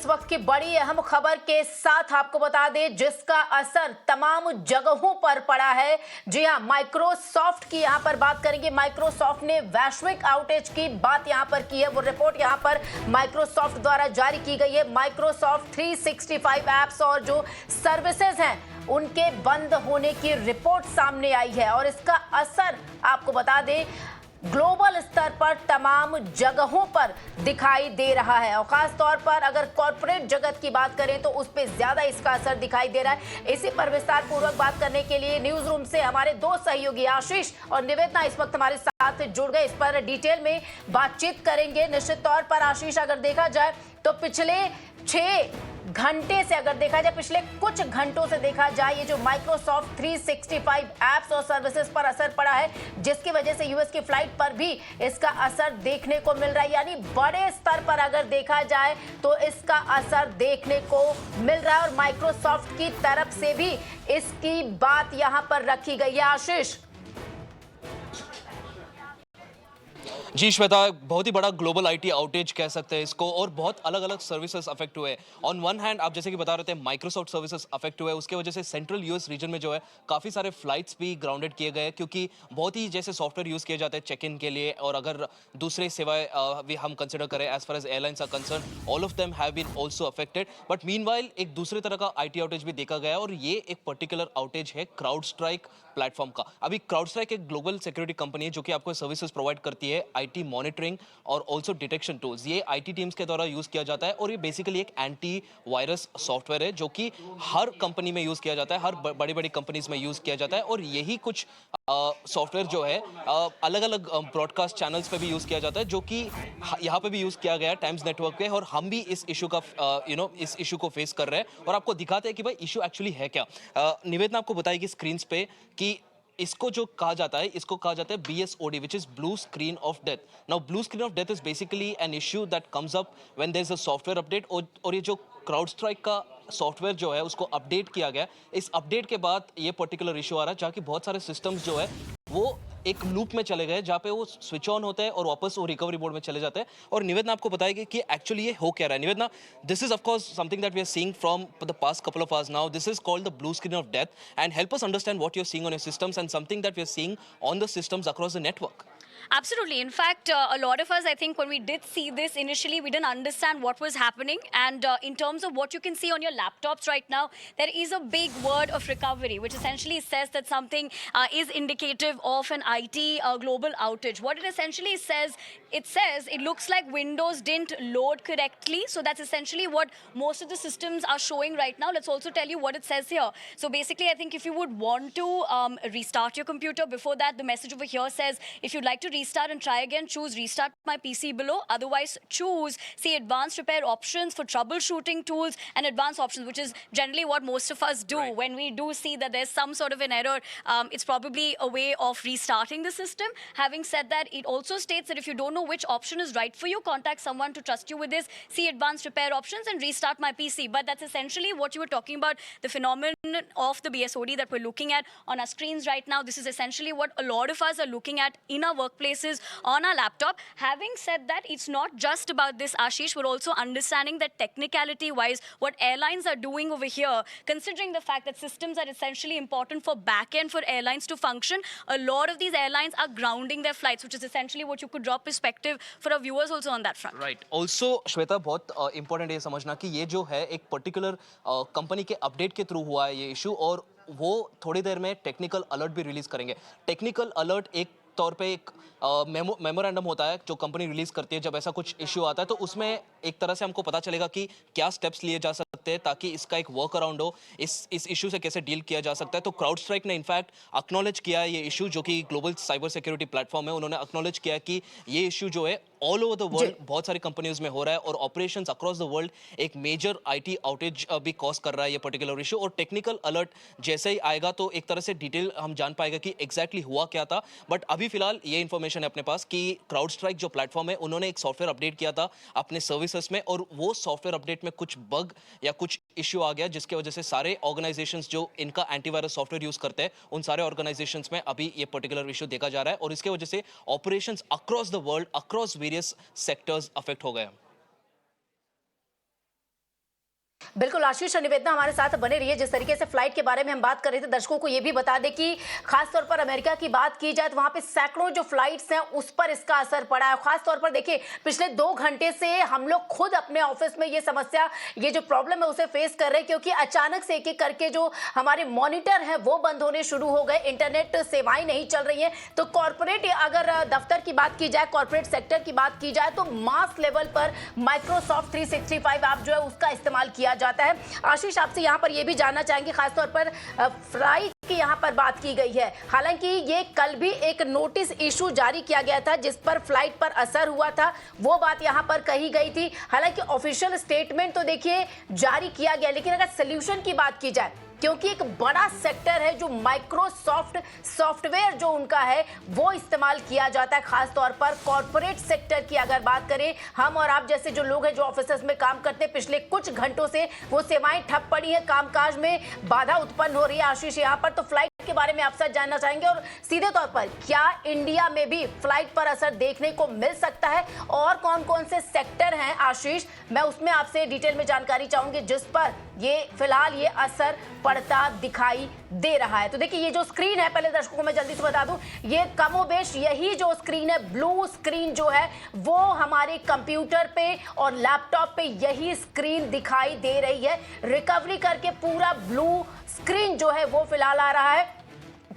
वक्त की बड़ी अहम खबर के साथ आपको बता दें जिसका असर तमाम जगहों पर पड़ा है। जी हां, माइक्रोसॉफ्ट की यहां पर बात करेंगे। माइक्रोसॉफ्ट ने वैश्विक आउटेज की बात यहां पर की है। वो रिपोर्ट यहां पर माइक्रोसॉफ्ट द्वारा जारी की गई है। माइक्रोसॉफ्ट 365 ऐप्स और जो सर्विसेज हैं उनके बंद होने की रिपोर्ट सामने आई है और इसका असर आपको बता दें ग्लोबल स्तर पर तमाम जगहों पर दिखाई दे रहा है और खास तौर पर अगर कॉर्पोरेट जगत की बात करें तो उस पर ज्यादा इसका असर दिखाई दे रहा है। इसी पर विस्तार पूर्वक बात करने के लिए न्यूज रूम से हमारे दो सहयोगी आशीष और निवेदना इस वक्त हमारे साथ जुड़ गए। इस पर डिटेल में बातचीत करेंगे। निश्चित तौर पर आशीष, अगर देखा जाए तो पिछले 6 घंटे से अगर देखा जाए, पिछले कुछ घंटों से देखा जाए, ये जो माइक्रोसॉफ्ट 365 ऐप्स और सर्विसेज पर असर पड़ा है जिसकी वजह से यूएस की फ्लाइट पर भी इसका असर देखने को मिल रहा है। यानी बड़े स्तर पर अगर देखा जाए तो इसका असर देखने को मिल रहा है और माइक्रोसॉफ्ट की तरफ से भी इसकी बात यहां पर रखी गई है। आशीष जी श्वेता, बहुत ही बड़ा ग्लोबल आईटी आउटेज कह सकते हैं इसको और बहुत अलग अलग सर्विसेज अफेक्ट हुए। ऑन वन हैंड आप जैसे कि बता रहे थे माइक्रोसॉफ्ट सर्विसेज अफेक्ट हुए, उसके वजह से सेंट्रल यूएस रीजन में जो है काफ़ी सारे फ्लाइट्स भी ग्राउंडेड किए गए क्योंकि बहुत ही जैसे सॉफ्टवेयर यूज़ किए जाते हैं चेक इन के लिए और अगर दूसरे सेवाएं भी हम कंसिडर करें as far as airlines are concerned, all of them have been also affected. But meanwhile एक दूसरे तरह का आईटी आउटेज भी देखा गया और ये एक पर्टिकुलर आउटेज है क्राउड स्ट्राइक प्लेटफॉर्म का। अभी क्राउड स्ट्राइक एक ग्लोबल सिक्योरिटी कंपनी है जो कि आपको सर्विसेज प्रोवाइड करती है, आईटी मॉनिटरिंग और ऑल्सो डिटेक्शन टूल्स। ये आईटी टीम्स के द्वारा यूज किया जाता है और ये बेसिकली एक एंटी वायरस सॉफ्टवेयर है जो कि हर कंपनी में यूज किया जाता है, हर बड़ी बड़ी कंपनीज में यूज किया जाता है और यही कुछ सॉफ्टवेयर जो है अलग अलग ब्रॉडकास्ट चैनल्स पे भी यूज किया जाता है जो कि यहाँ पे भी यूज किया गया है टाइम्स नेटवर्क पे और हम भी इस इशू का इस इशू को फेस कर रहे हैं और आपको दिखाते हैं कि भाई इशू एक्चुअली है क्या। निवेदना आपको बताएगी स्क्रीन पे कि इसको जो कहा जाता है, इसको कहा जाता है BSOD, which is blue screen of death. Now blue screen of death is basically an issue that comes up when there's a software update और ये जो क्राउड स्ट्राइक का सॉफ्टवेयर जो है उसको अपडेट किया गया। इस अपडेट के बाद ये पर्टिकुलर इशू आ रहा है जहाँ की बहुत सारे सिस्टम्स जो है वो एक लूप में चले गए जहाँ पे वो स्विच ऑन होते हैं और वापस वो रिकवरी मोड में चले जाते हैं। और निवेदना आपको बताएगी कि एक्चुअली ये हो क्या रहा है। Nivedana, this is of course something that we are seeing from the past couple of hours now. This is called the blue screen of death and help us understand what you are seeing on your systems and something that we are seeing on the systems across the network. Absolutely. In fact, a lot of us, I think, when we did see this initially, we didn't understand what was happening. And in terms of what you can see on your laptops right now, there is a big word of recovery, which essentially says that something is indicative of an IT global outage. What it essentially says, it looks like Windows didn't load correctly. So that's essentially what most of the systems are showing right now. Let's also tell you what it says here. So basically, I think if you would want to restart your computer, before that, the message over here says, if you'd like to restart and try again, choose restart my PC below. Otherwise, choose see advanced repair options for troubleshooting tools and advanced options, which is generally what most of us do. Right. When we do see that there's some sort of an error, it's probably a way of restarting the system. Having said that, it also states that if you don't know which option is right for you, contact someone to trust you with this. See advanced repair options and restart my PC. But that's essentially what you were talking about, the phenomenon of the BSOD that we're looking at on our screens right now. This is essentially what a lot of us are looking at in our workplaces on our laptop. Having said that, it's not just about this, Ashish. We're also understanding that technicality wise, what airlines are doing over here, considering the fact that systems are essentially important for back end for airlines to function, a lot of these airlines are grounding their flights, which is essentially what you could draw perspective for our viewers also on that front. Right. Also, Shweta, बहुत important ये समझना कि ये जो है एक particular company के update के थ्रू हुआ है ये इशू और वो थोड़ी देर में टेक्निकल अलर्ट भी रिलीज करेंगे। टेक्निकल अलर्ट एक तौर पे एक मेमोरेंडम होता है जो कंपनी रिलीज करती है जब ऐसा कुछ इश्यू आता है, तो उसमें एक तरह से हमको पता चलेगा कि क्या स्टेप्स लिए जा सकते हैं ताकि इसका एक वर्क अराउंड हो, इस इशू से कैसे डील किया जा सकता है। तो क्राउड स्ट्राइक ने इनफैक्ट एक्नॉलेज किया है ये इशू, जो कि ग्लोबल साइबर सिक्योरिटी प्लेटफॉर्म है, उन्होंने एक्नॉलेज किया है कि ये इशू जो है ऑल ओवर द वर्ल्ड बहुत सारी कंपनीज में हो रहा है और ऑपरेशंस अक्रॉस द वर्ल्ड एक मेजर आईटी आउटेज भी कॉज कर रहा है ये पर्टिकुलर इशू। और टेक्निकल अलर्ट जैसे ही आएगा तो एक तरह से डिटेल हम जान पाएगा कि एग्जैक्टली हुआ क्या था। बट अभी फिलहाल ये इन्फॉर्मेशन है अपने पास कि क्राउड स्ट्राइक जो प्लेटफॉर्म है उन्होंने एक सॉफ्टवेयर अपडेट किया था अपने सर्विसेज में और वो सॉफ्टवेयर अपडेट में कुछ बग या कुछ इश्यू आ गया जिसकी वजह से सारे ऑर्गेनाइजेशंस जो इनका एंटीवायरस सॉफ्टवेयर यूज करते हैं उन सारे ऑर्गेनाइजेशंस में अभी ये पर्टिकुलर इशू देखा जा रहा है और इसके वजह से operations across the world across various sectors affect हो गए। बिल्कुल आशीष और निवेदना हमारे साथ बने रहिए। जिस तरीके से फ्लाइट के बारे में हम बात कर रहे थे, दर्शकों को ये भी बता दें कि खासतौर पर अमेरिका की बात की जाए तो वहां पे सैकड़ों जो फ्लाइट्स हैं उस पर इसका असर पड़ा है। खासतौर पर देखिए, पिछले 2 घंटे से हम लोग खुद अपने ऑफिस में ये समस्या, ये जो प्रॉब्लम है उसे फेस कर रहे हैं, क्योंकि अचानक से एक एक करके जो हमारे मॉनिटर हैं वो बंद होने शुरू हो गए, इंटरनेट सेवाएं नहीं चल रही है। तो कॉर्पोरेट अगर दफ्तर की बात की जाए, कॉर्पोरेट सेक्टर की बात की जाए तो मास लेवल पर माइक्रोसॉफ्ट 365 ऐप जो है उसका इस्तेमाल किया जाता है। आशीष, आपसे यहाँ पर यह भी जानना चाहेंगे, खासतौर पर फ्लाइट की यहाँ पर बात की गई है। हालांकि ये कल भी एक नोटिस इशू जारी किया गया था जिस पर फ्लाइट पर असर हुआ था, वो बात यहाँ पर कही गई थी। हालांकि ऑफिशियल स्टेटमेंट तो देखिए जारी किया गया, लेकिन अगर सोल्यूशन की बात की जाए, क्योंकि एक बड़ा सेक्टर है जो माइक्रोसॉफ्ट सॉफ्टवेयर जो उनका है वो इस्तेमाल किया जाता है, खासतौर पर कॉर्पोरेट सेक्टर की अगर बात करें, हम और आप जैसे जो लोग हैं जो ऑफिसेस में काम करते हैं, पिछले कुछ घंटों से वो सेवाएं ठप पड़ी है, कामकाज में बाधा उत्पन्न हो रही है। आशीष, यहाँ पर तो फ्लाइट के बारे में आपसे जानना चाहेंगे, और सीधे तौर पर क्या इंडिया में भी फ्लाइट पर असर देखने को मिल सकता है, और कौन कौन से सेक्टर हैं आशीष, मैं उसमें आपसे डिटेल में जानकारी चाहूंगी जिस पर ये फिलहाल ये असर पड़ता दिखाई दे रहा है। तो देखिए, ये जो स्क्रीन है, पहले दर्शकों को मैं जल्दी से बता दूं, ये कमोबेश यही जो स्क्रीन है, ब्लू स्क्रीन जो है वो हमारे कंप्यूटर पे और लैपटॉप पे यही स्क्रीन दिखाई दे रही है। रिकवरी करके पूरा ब्लू स्क्रीन जो है वो फिलहाल आ रहा है।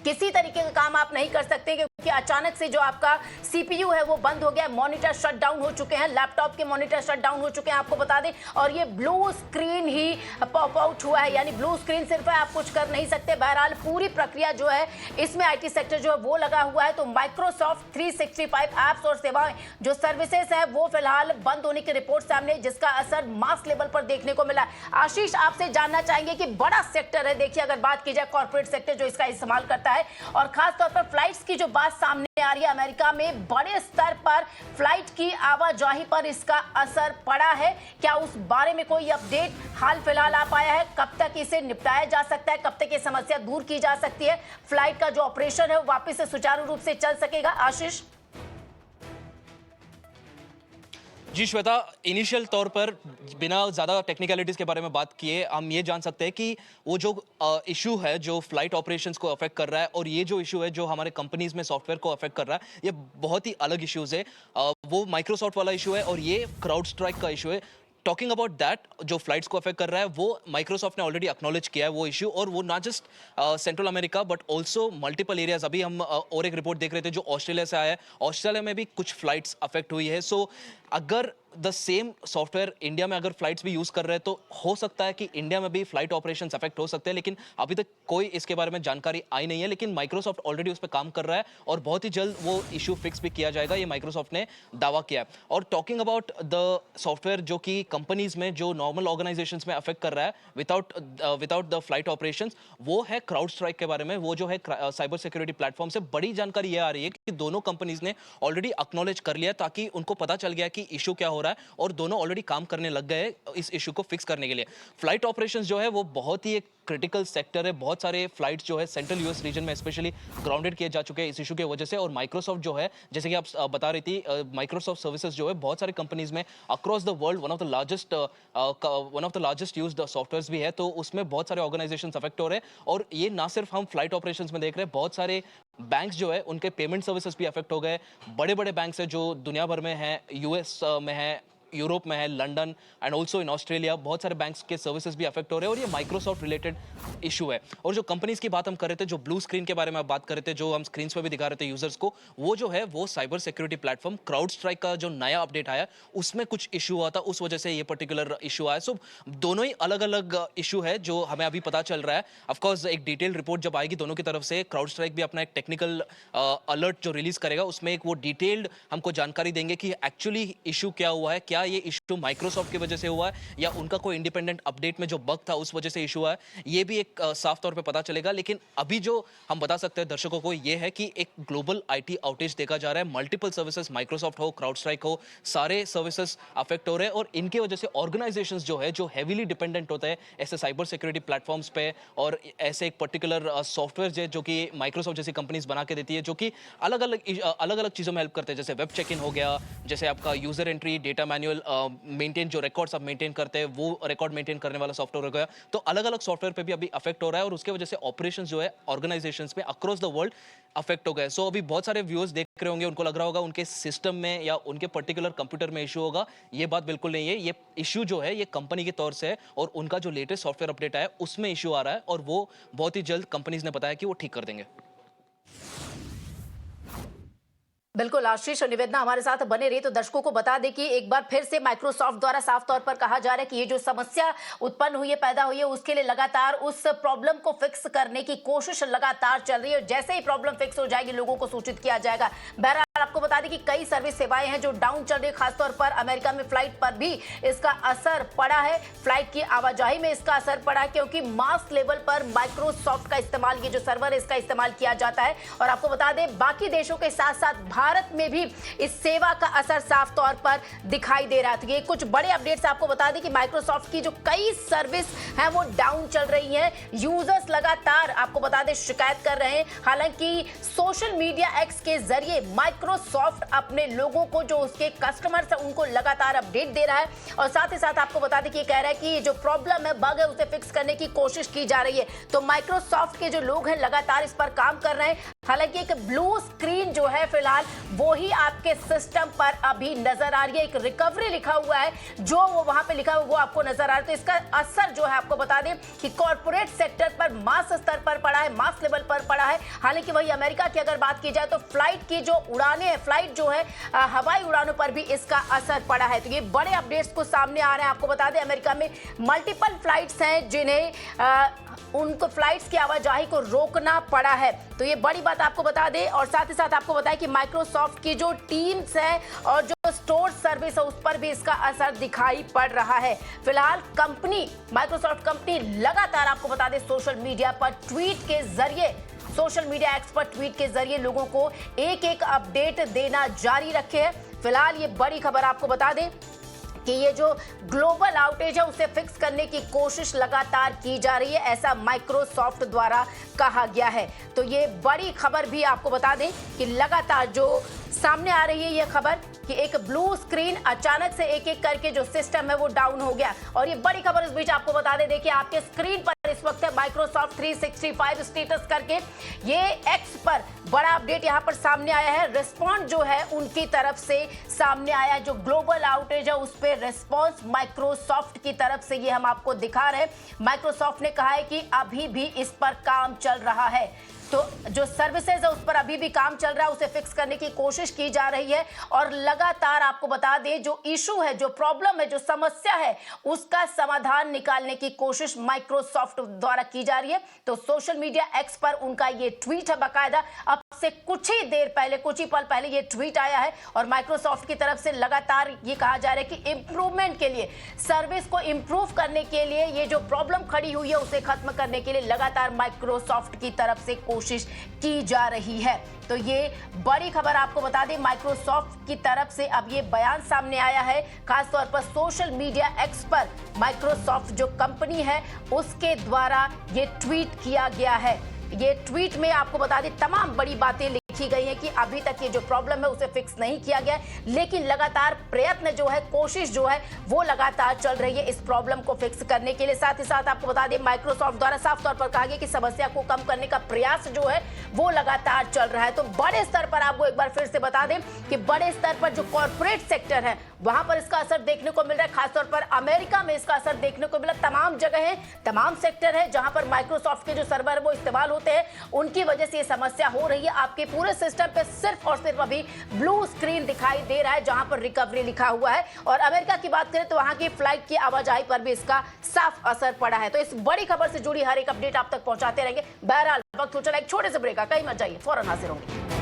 किसी तरीके का काम आप नहीं कर सकते क्योंकि अचानक से जो आपका सीपीयू है वो बंद हो गया, मॉनिटर शट डाउन हो चुके हैं, लैपटॉप के मॉनिटर शट डाउन हो चुके हैं, आपको बता दें, और ये ब्लू स्क्रीन ही पॉप आउट हुआ है, यानी ब्लू स्क्रीन सिर्फ है, आप कुछ कर नहीं सकते। बहरहाल पूरी प्रक्रिया जो है इसमें आईटी सेक्टर जो है वो लगा हुआ है। तो माइक्रोसॉफ्ट 365 ऐप्स और सेवाएं जो सर्विसेज है वो फिलहाल बंद होने की रिपोर्ट सामने, जिसका असर मास लेवल पर देखने को मिला। आशीष, आपसे जानना चाहेंगे कि बड़ा सेक्टर है, देखिए अगर बात की जाए कॉर्पोरेट सेक्टर जो इसका इस्तेमाल करता है, और खास तौर पर फ्लाइट्स की जो बात सामने आ रही है, अमेरिका में बड़े स्तर पर फ्लाइट की आवाजाही पर इसका असर पड़ा है, क्या उस बारे में कोई अपडेट हाल फिलहाल आ पाया है? कब तक इसे निपटाया जा सकता है, कब तक ये समस्या दूर की जा सकती है, फ्लाइट का जो ऑपरेशन है वो वापस से सुचारू रूप से चल सकेगा? आशीष जी श्वेता, इनिशियल तौर पर बिना ज़्यादा टेक्निकलिटीज़ के बारे में बात किए हम ये जान सकते हैं कि वो जो इशू है जो फ्लाइट ऑपरेशंस को अफेक्ट कर रहा है, और ये जो इशू है जो हमारे कंपनीज में सॉफ्टवेयर को अफेक्ट कर रहा है, ये बहुत ही अलग इश्यूज़ है। वो माइक्रोसॉफ्ट वाला इशू है और ये क्राउड स्ट्राइक का इशू है। टॉकिंग अबाउट दैट, जो फ्लाइट्स को अफेक्ट कर रहा है वो माइक्रोसॉफ्ट ने ऑलरेडी एक्नॉलेज किया है वो इशू, और वो not just central America but also multiple areas. अभी हम और एक रिपोर्ट देख रहे थे जो ऑस्ट्रेलिया से आया है, ऑस्ट्रेलिया में भी कुछ फ्लाइट्स अफेक्ट हुई है। सो अगर द सेम सॉफ्टवेयर इंडिया में अगर फ्लाइट्स भी यूज कर रहे हैं तो हो सकता है कि इंडिया में भी फ्लाइट ऑपरेशंस अफेक्ट हो सकते हैं, लेकिन अभी तक कोई इसके बारे में जानकारी आई नहीं है। लेकिन माइक्रोसॉफ्ट ऑलरेडी उस पर काम कर रहा है और बहुत ही जल्द वो इशू फिक्स भी किया जाएगा, ये माइक्रोसॉफ्ट ने दावा किया है। और टॉकिंग अबाउट द सॉफ्टवेयर जो कि कंपनीज में जो नॉर्मल ऑर्गेनाइजेशंस में अफेक्ट कर रहा है विदाउट द फ्लाइट ऑपरेशंस, वो है क्राउड स्ट्राइक के बारे में। वो जो है साइबर सिक्योरिटी प्लेटफॉर्म से बड़ी जानकारी ये आ रही है कि दोनों कंपनीज ने ऑलरेडी एक्नॉलेज कर लिया, ताकि उनको पता चल गया कि इशू क्या हो रहा है और दोनों ऑलरेडी काम करने लग गए इस इशू को फिक्स करने के लिए। फ्लाइट ऑपरेशंस जो है वो बहुत ही एक क्रिटिकल सेक्टर है, बहुत सारे फ्लाइट्स जो है सेंट्रल यूएस रीजन में स्पेशली ग्राउंडेड किए जा चुके हैं इस इशू की वजह से। और माइक्रोसॉफ्ट जो है, जैसे कि आप बता रही थी, माइक्रोसॉफ्ट सर्विसेज जो है बहुत सारे कंपनीज में across the world one of the largest used softwares भी है, तो उसमें बहुत सारे ऑर्गेनाइजेशंस अफेक्ट हो रहे हैं। और ये ना सिर्फ हम फ्लाइट ऑपरेशंस में देख रहे हैं, बहुत सारे बैंक्स जो है उनके पेमेंट सर्विसेज भी अफेक्ट हो गए। बड़े बड़े बैंक्स है जो दुनिया भर में है, यूएस में है, यूरोप में है, London and also in Australia, बहुत सारे बैंक्स के सर्विसेज भी अफेक्ट हो रहे हैं, और ये माइक्रोसॉफ्ट रिलेटेड इशू है। और जो कंपनीज की बात हम कर रहे थे, जो ब्लू स्क्रीन के बारे में बात कर रहे थे, जो हम स्क्रीन पर भी दिखा रहे थे यूजर्स को, वो जो है वो cyber security platform crowd strike का जो नया अपडेट आया उसमें कुछ इशू हुआ था, उस वजह से ये पर्टिकुलर इशू आया। सो दोनों ही अलग अलग इशू है जो हमें अभी पता चल रहा है। ऑफकोर्स एक डिटेल रिपोर्ट जब आएगी दोनों की तरफ से, क्राउड स्ट्राइक भी अपना एक टेक्निकल अलर्ट जो रिलीज करेगा उसमें एक वो डिटेल्ड हमको जानकारी देंगे कि एक्चुअली इशू क्या हुआ है, क्या ये इशू माइक्रोसॉफ्ट की वजह से हुआ है या उनका कोई इंडिपेंडेंट अपडेट में जो बग था उस वजह से इशू हुआ है, ये भी एक साफ तौर पे पता चलेगा। लेकिन अभी जो हम बता सकते हैं दर्शकों को ये है कि एक ग्लोबल आईटी आउटेज देखा जा रहा है, मल्टीपल सर्विसेज, माइक्रोसॉफ्ट हो, क्राउड स्ट्राइक हो, सारे सर्विसेज अफेक्ट हो रहे हैं, और इनके वजह से ऑर्गेनाइजेशंस जो है जो हेवीली डिपेंडेंट होते हैं ऐसे साइबर सिक्योरिटी प्लेटफॉर्म्स पे, और ऐसे एक पर्टिकुलर सॉफ्टवेयर जो कि माइक्रोसॉफ्ट जैसी कंपनीज बना के देती है, जो कि अलग अलग चीजों में हेल्प करते हैं, जैसे वेब चेक इन हो गया, जैसे आपका user entry, data manual manual maintain, जो रिकॉर्ड्स आप मेंटेन करते हैं वो रिकॉर्ड मेंटेन करने वाला सॉफ्टवेयर हो गया। तो अलग अलग सॉफ्टवेयर पे भी अभी अफेक्ट हो रहा है और उसके वजह से ऑपरेशंस जो है ऑर्गेनाइजेशंस में अक्रॉस द वर्ल्ड अफेक्ट हो गए। सो अभी बहुत सारे व्यूअर्स देख रहे होंगे, उनको लग रहा होगा उनके सिस्टम में या उनके पर्टिकुलर कंप्यूटर में इशू होगा। ये बात बिल्कुल नहीं है। ये इशू जो है ये कंपनी के तौर से है और उनका जो लेटेस्ट सॉफ्टवेयर अपडेट आया है उसमें इशू आ रहा है और वो बहुत ही जल्द कंपनीज ने बताया कि वो ठीक कर देंगे। बिल्कुल आशीष और निवेदना हमारे साथ बने रही। तो दर्शकों को बता दें कि एक बार फिर से माइक्रोसॉफ्ट द्वारा साफ तौर पर कहा जा रहा है कि ये जो समस्या उत्पन्न हुई है, पैदा हुई है, उसके लिए लगातार उस प्रॉब्लम को फिक्स करने की कोशिश लगातार चल रही है और जैसे ही प्रॉब्लम फिक्स हो जाएगी लोगों को सूचित किया जाएगा। बहरहाल आपको बता दें कि कई सर्विस सेवाएं हैं जो डाउन चल रही है, खासतौर पर अमेरिका में फ्लाइट पर भी इसका असर पड़ा है, फ्लाइट की आवाजाही में इसका असर पड़ा है क्योंकि मास लेवल पर माइक्रोसॉफ्ट का इस्तेमाल, ये जो सर्वर है इसका इस्तेमाल किया जाता है। और आपको बता दें बाकी देशों के साथ साथ भारत में भी इस सेवा का असर साफ तौर पर दिखाई दे रहा था। ये कुछ बड़े अपडेट्स आपको बता दें कि माइक्रोसॉफ्ट की जो कई सर्विस हैं वो डाउन चल रही हैं। यूजर्स लगातार आपको बता दें शिकायत कर रहे हैं। हालांकि सोशल मीडिया एक्स के जरिए माइक्रोसॉफ्ट अपने लोगों को, जो उसके कस्टमर्स हैं, उनको लगातार अपडेट दे रहा है और साथ ही साथ आपको बता दें कि ये कह रहा है कि ये जो प्रॉब्लम है, बग है, उसे फिक्स करने की कोशिश की जा रही है। तो माइक्रोसॉफ्ट के जो लोग हैं लगातार इस पर काम कर रहे हैं। हालांकि एक ब्लू स्क्रीन जो है फिलहाल वो ही आपके सिस्टम पर अभी नजर आ रही है। एक रिकवरी लिखा हुआ है जो वो वहां पे लिखा हुआ वो आपको नजर आ रहा है। तो इसका असर जो है आपको बता दें कि कॉर्पोरेट सेक्टर पर मास स्तर पर पड़ा है, मास लेवल पर पड़ा है। हालांकि वही अमेरिका की अगर बात की जाए तो फ्लाइट की जो उड़ानें हैं, फ्लाइट जो है हवाई उड़ानों पर भी इसका असर पड़ा है। तो ये बड़े अपडेट्स को सामने आ रहे हैं। आपको बता दें अमेरिका में मल्टीपल फ्लाइट्स हैं जिन्हें उनको फ्लाइट्स की आवाजाही को रोकना पड़ा है। तो ये बड़ी बात आपको बता दें और साथ ही साथ आपको बताएं कि माइक्रोसॉफ्ट की जो टीम्स है और जो स्टोर सर्विस है उस पर भी इसका असर दिखाई पड़ रहा है। फिलहाल कंपनी, माइक्रोसॉफ्ट कंपनी लगातार आपको बता दें सोशल मीडिया पर ट्वीट के जरिए, सोशल मीडिया एक्सपर्ट ट्वीट के जरिए लोगों को एक एक अपडेट देना जारी रखे है। फिलहाल ये बड़ी खबर आपको बता दें कि ये जो ग्लोबल आउटेज है उसे फिक्स करने की कोशिश लगातार की जा रही है, ऐसा माइक्रोसॉफ्ट द्वारा कहा गया है। तो ये बड़ी खबर भी आपको बता दें कि लगातार जो सामने आ रही है ये खबर कि एक ब्लू स्क्रीन अचानक से एक एक करके जो सिस्टम है वो डाउन हो गया। और ये बड़ी खबर इस बीच आपको बता दें, देखिए आपके स्क्रीन पर इस वक्त है माइक्रोसॉफ्ट 365 स्टेटस करके, ये एक्स पर बड़ा अपडेट यहां पर सामने आया है। रिस्पॉन्स जो है उनकी तरफ से सामने आया है, जो ग्लोबल आउटेज है उस पर रिस्पॉन्स माइक्रोसॉफ्ट की तरफ से ये हम आपको दिखा रहे हैं। माइक्रोसॉफ्ट ने कहा है कि अभी भी इस पर काम चल रहा है। तो जो सर्विसेज है उस पर अभी भी काम चल रहा है, उसे फिक्स करने की कोशिश की जा रही है और लगातार आपको बता दें जो इशू है, जो प्रॉब्लम है, जो समस्या है, उसका समाधान निकालने की कोशिश माइक्रोसॉफ्ट द्वारा की जा रही है। तो सोशल मीडिया एक्स पर उनका ये ट्वीट है, बाकायदा अब से कुछ ही देर पहले, कुछ ही पल पहले ये ट्वीट आया है और माइक्रोसॉफ्ट की तरफ से लगातार ये कहा जा रहा है कि इंप्रूवमेंट के लिए, सर्विस को इंप्रूव करने के लिए, ये जो प्रॉब्लम खड़ी हुई है उसे खत्म करने के लिए लगातार माइक्रोसॉफ्ट की तरफ से कोशिश की जा रही है। तो ये बड़ी खबर आपको बता दें, माइक्रोसॉफ्ट की तरफ से अब ये बयान सामने आया है, खासतौर पर सोशल मीडिया एक्स पर माइक्रोसॉफ्ट जो कंपनी है उसके द्वारा ये ट्वीट किया गया है। ये ट्वीट में आपको बता दें तमाम बड़ी बातें लिखी गई हैं कि अभी तक ये जो प्रॉब्लम है उसे फिक्स नहीं किया गया है, लेकिन लगातार प्रयत्न जो है, कोशिश जो है वो लगातार चल रही है इस प्रॉब्लम को फिक्स करने के लिए। साथ ही साथ आपको बता दें माइक्रोसॉफ्ट द्वारा साफ तौर पर कहा गया कि समस्या को कम करने का प्रयास जो है वो लगातार चल रहा है। तो बड़े स्तर पर आपको एक बार फिर से बता दें कि बड़े स्तर पर जो कॉर्पोरेट सेक्टर है वहां पर इसका असर देखने को मिल रहा है, खासतौर पर अमेरिका में इसका असर देखने को मिला। तमाम जगह है, तमाम सेक्टर है जहां पर माइक्रोसॉफ्ट के जो सर्वर है वो इस्तेमाल होते हैं, उनकी वजह से ये समस्या हो रही है। आपके पूरे सिस्टम पे सिर्फ और सिर्फ अभी ब्लू स्क्रीन दिखाई दे रहा है जहां पर रिकवरी लिखा हुआ है। और अमेरिका की बात करें तो वहां की फ्लाइट की आवाजाही पर भी इसका साफ असर पड़ा है। तो इस बड़ी खबर से जुड़ी हर एक अपडेट आप तक पहुंचाते रहेंगे। बहरहाल वक्त हो चला एक छोटे से ब्रेक का, कहीं मत जाइए, फौरन हाजिर होंगे।